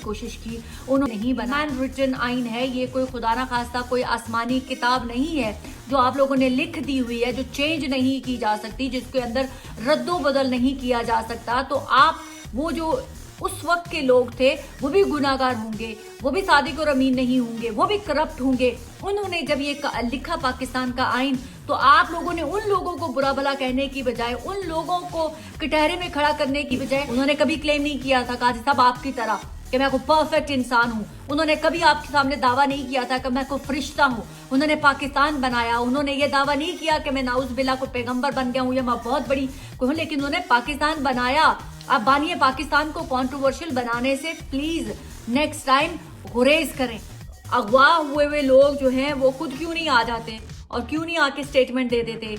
कोशिश की। उन्होंने नहीं बनाया, हैंड रिटन आइन है ये, कोई खुदा ना खास्ता कोई आसमानी किताब नहीं है जो आप लोगों ने लिख दी हुई है, जो चेंज नहीं की जा सकती, जिसके अंदर रद्दो बदल नहीं किया जा सकता। तो आप वो जो उस वक्त के लोग थे वो भी गुनाहगार होंगे, वो भी सादिक और अमीन नहीं होंगे, वो भी करप्ट होंगे। उन्होंने जब ये लिखा पाकिस्तान का आइन, तो आप लोगों ने उन लोगों को बुरा भला कहने की बजाय, उन लोगों को कटहरे में खड़ा करने की बजाय, उन्होंने कभी क्लेम नहीं किया था काजी साहब आपकी तरह कि मैं कोई परफेक्ट इंसान हूँ। उन्होंने कभी आपके सामने दावा नहीं किया था कि मैं कोई फरिश्ता हूँ। उन्होंने पाकिस्तान बनाया, उन्होंने ये दावा नहीं किया कि मैं नाउज़ बिल्ला को पैगंबर बन गया हूँ या मैं बहुत बड़ी कोई हूँ, लेकिन उन्होंने पाकिस्तान बनाया। अब बानिए पाकिस्तान को कंट्रोवर्शियल बनाने से प्लीज नेक्स्ट टाइम गुरेज करें। अगवा हुए लोग जो हैं वो खुद क्यों नहीं आ जाते और क्यों नहीं आके स्टेटमेंट दे देते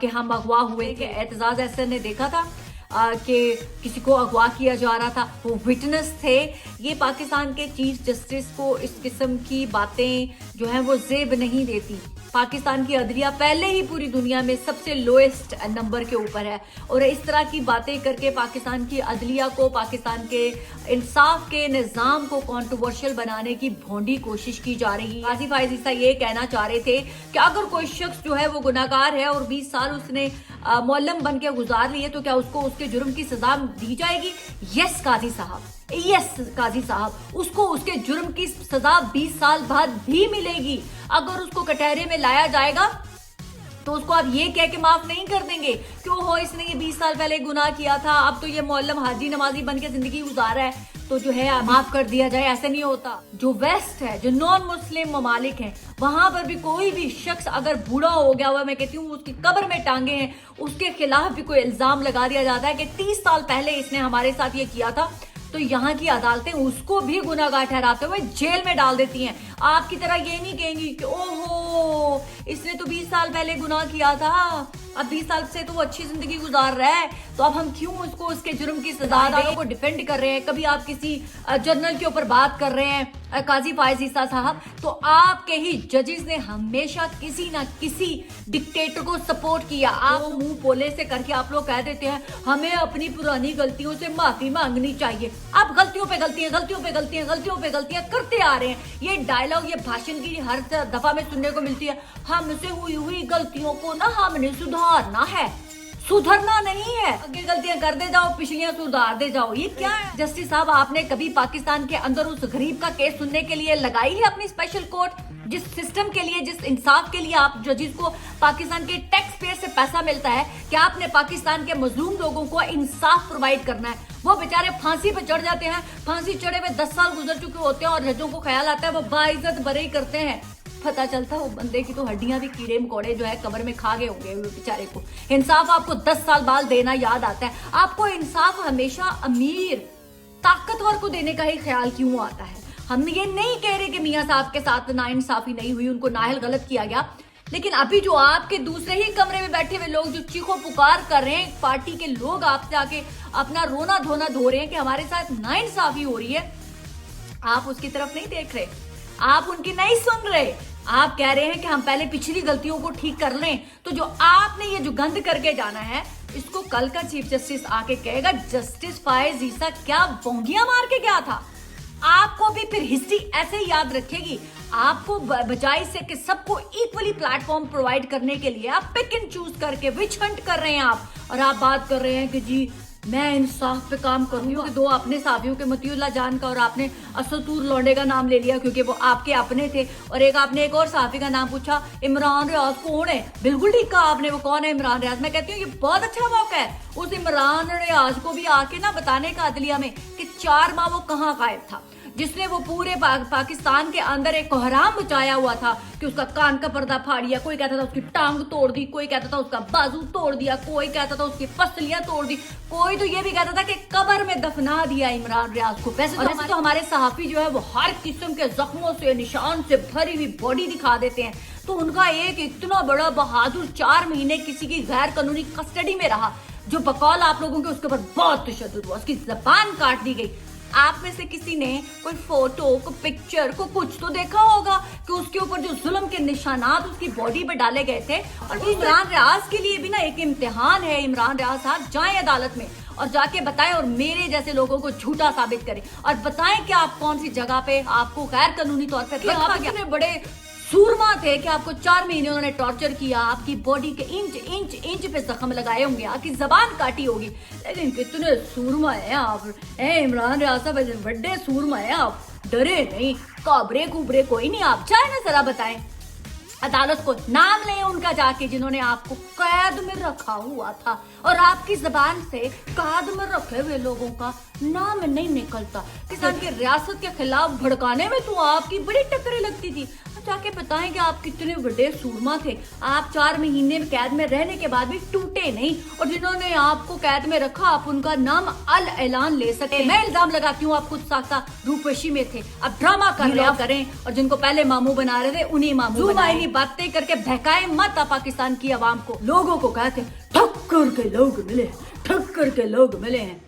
कि हम अगवा हुए। कि एतजाज अहसन ने देखा था कि किसी को अगवा किया जा रहा था, वो विटनेस थे। ये पाकिस्तान के चीफ जस्टिस को इस किस्म की बातें जो हैं वो जेब नहीं देती। पाकिस्तान की अदलिया पहले ही पूरी दुनिया में सबसे लोएस्ट नंबर के ऊपर है और इस तरह की बातें करके पाकिस्तान की अदलिया को, पाकिस्तान के इंसाफ के निज़ाम को कंट्रोवर्शियल बनाने की भोंडी कोशिश की जा रही है। काजी फायज ईसा ये कहना चाह रहे थे कि अगर कोई शख्स जो है वो गुनाहगार है और 20 साल उसने मौलम बन के गुजार लिए तो क्या उसको उसके जुर्म की सजा दी जाएगी? यस काजी साहब, यस काजी साहब, उसको उसके जुर्म की सजा 20 साल बाद भी मिलेगी। अगर उसको कटहरे में लाया जाएगा तो उसको आप ये कह के माफ नहीं कर देंगे क्यों हो इसने ये 20 साल पहले गुनाह किया था, अब तो ये मौलम हाजी नमाजी बन के जिंदगी गुजारा है तो जो है माफ कर दिया जाए। ऐसे नहीं होता। जो वेस्ट है, जो नॉन मुस्लिम ममालिक हैं, वहां पर भी कोई भी शख्स अगर बूढ़ा हो गया हुआ, मैं कहती हूँ उसकी कब्र में टांगे हैं, उसके खिलाफ भी कोई इल्जाम लगा दिया जाता है कि 30 साल पहले इसने हमारे साथ ये किया था, तो यहाँ की अदालतें उसको भी गुनाहगार ठहराते हुए जेल में डाल देती हैं। आपकी तरह ये नहीं कहेंगी कि ओहो इसने तो 20 साल पहले गुनाह किया था, अब 20 साल से तो वो अच्छी जिंदगी गुजार रहा है, तो अब हम क्यों उसको उसके जुर्म की सजा दें, को डिफेंड कर रहे हैं। कभी आप किसी जर्नल के ऊपर बात कर रहे हैं काजी फायज ईसा साहब, तो आपके ही जजेस ने हमेशा किसी ना किसी डिक्टेटर को सपोर्ट किया। आप मुंह पोले से करके आप लोग कह देते हैं हमें अपनी पुरानी गलतियों से माफी मांगनी चाहिए। आप गलतियों पे गलतियां, गलतियों पे गलतियां, गलतियों पे गलतियां करते आ रहे हैं। ये डायलॉग, ये भाषण की हर दफा में सुनने को मिलती है, हमसे हुई गलतियों को ना हमने सुधारना है। सुधरना नहीं है, आगे गलतियां करते जाओ, पिछलियां सुधार दे जाओ। ये क्या है? जस्टिस साहब, आपने कभी पाकिस्तान के अंदर उस गरीब का केस सुनने के लिए लगाई है अपनी स्पेशल कोर्ट? जिस सिस्टम के लिए, जिस इंसाफ के लिए आप जजेस को पाकिस्तान के टैक्स पेयर से पैसा मिलता है कि आपने पाकिस्तान के मजलूम लोगों को इंसाफ प्रोवाइड करना है, वो बेचारे फांसी पे चढ़ जाते हैं, फांसी चढ़े हुए 10 साल गुजर चुके होते हैं और जजों को ख्याल आता है वो बाइज्जत बरी करते हैं। पता चलता है वो बंदे की तो हड्डियां भी कीड़े मकोड़े जो है कब्र में खा गए होंगे बेचारे को। इंसाफ आपको 10 साल बाद देना याद आता है। आपको इंसाफ हमेशा अमीर ताकतवर को देने का ही ख्याल क्यों आता है? हम ये नहीं कह रहे कि मियां साहब के साथ नाइंसाफी नहीं हुई, उनको नाहल गलत किया गया, लेकिन अभी जो आपके दूसरे ही कमरे में बैठे हुए लोग जो चीखो पुकार कर रहे हैं, पार्टी के लोग आपसे आके अपना रोना धोना धो रहे हैं कि हमारे साथ नाइंसाफी हो रही है, आप उसकी तरफ नहीं देख रहे, आप उनकी नहीं सुन रहे। आप कह रहे हैं कि हम पहले पिछली गलतियों को ठीक कर लें, तो जो आपने ये जो गंद करके जाना है इसको कल का चीफ जस्टिस आके कहेगा जस्टिस फायज ईसा क्या बोंगियां मार के गया था। आपको भी फिर हिस्ट्री ऐसे ही याद रखेगी। आपको बजाय से कि सबको इक्वली प्लेटफॉर्म प्रोवाइड करने के लिए आप पिक एंड चूज करके विच हंट कर रहे हैं आप, और आप बात कर रहे हैं कि जी मैं इंसाफ पे काम करूंगी। दो आपने साफियों के मतीउल्लाह जान का और आपने असतूर लौंडे का नाम ले लिया क्योंकि वो आपके अपने थे, और एक आपने एक और साफी का नाम पूछा इमरान रियाज कौन है। बिल्कुल ठीक कहा आपने, वो कौन है इमरान रियाज। मैं कहती हूँ ये बहुत अच्छा मौका है उस इमरान रियाज को भी आके ना बताने का अदलिया में कि 4 माह वो कहाँ गायब था, जिसने वो पूरे पाकिस्तान के अंदर एक कोहराम मचाया हुआ था कि उसका कान का पर्दा फाड़ दिया, कोई कहता था उसकी टांग तोड़ दी, कोई कहता था उसका बाजू तोड़ दिया, कोई कहता था उसकी पसलियां तोड़ दी, कोई तो ये भी कहता था कि कब्र में दफना दिया इमरान रियाज को। वैसे तो हमारे सहाफी जो है वो हर किस्म के जख्मों से, निशान से भरी हुई बॉडी दिखा देते हैं, तो उनका एक इतना बड़ा बहादुर 4 महीने किसी की गैर कानूनी कस्टडी में रहा, जो बकौल आप लोगों के उसके ऊपर बहुत तशद्दुद हुआ, उसकी जबान काट दी गई। आप में से किसी ने कोई फोटो, कोई पिक्चर, को कुछ तो देखा होगा कि उसके ऊपर जो जुल्म के निशानात उसकी बॉडी पे डाले गए थे। और इमरान रियाज के लिए भी ना एक इम्तिहान है। इमरान रियाज साहब जाएं अदालत में और जाके बताएं और मेरे जैसे लोगों को झूठा साबित करें और बताएं कि आप कौन सी जगह पे आपको गैर कानूनी तौर पे रखा गया। इतने बड़े सूरमा थे कि आपको 4 महीने उन्होंने टॉर्चर किया, आपकी बॉडी के इंच पे जख्म लगाए होंगे, आपकी जबान काटी होगी, लेकिन कितने सूरमा है आप। इमरान रियासत बड़े सूरमा है आप, डरे नहीं, काबरे कुबरे कोई नहीं आप। चाहे ना जरा बताएं अदालत को, नाम लें उनका जाके जिन्होंने आपको कैद में रखा हुआ था और आपकी जबान से कैद में रखे हुए लोगों का नाम नहीं निकलता। किसान की रियासत के खिलाफ भड़काने में तो आपकी बड़ी टक्करें लगती थी। जाके बताएं कि आप कितने बड़े सूरमा थे। आप 4 महीने कैद में रहने के बाद भी टूटे नहीं और जिन्होंने आपको कैद में रखा आप उनका नाम अल ऐलान ले सके। मैं इल्जाम लगाती हूँ आप खुद साख्ता रूपवशी में थे, अब ड्रामा कर रहे करें और जिनको पहले मामू बना रहे थे उन्हीं मामू बनाए। बातें करके बहकाए मत पाकिस्तान की आवाम को। लोगों को कहते ठक्कर के लोग मिले, ठक्कर के लोग मिले हैं।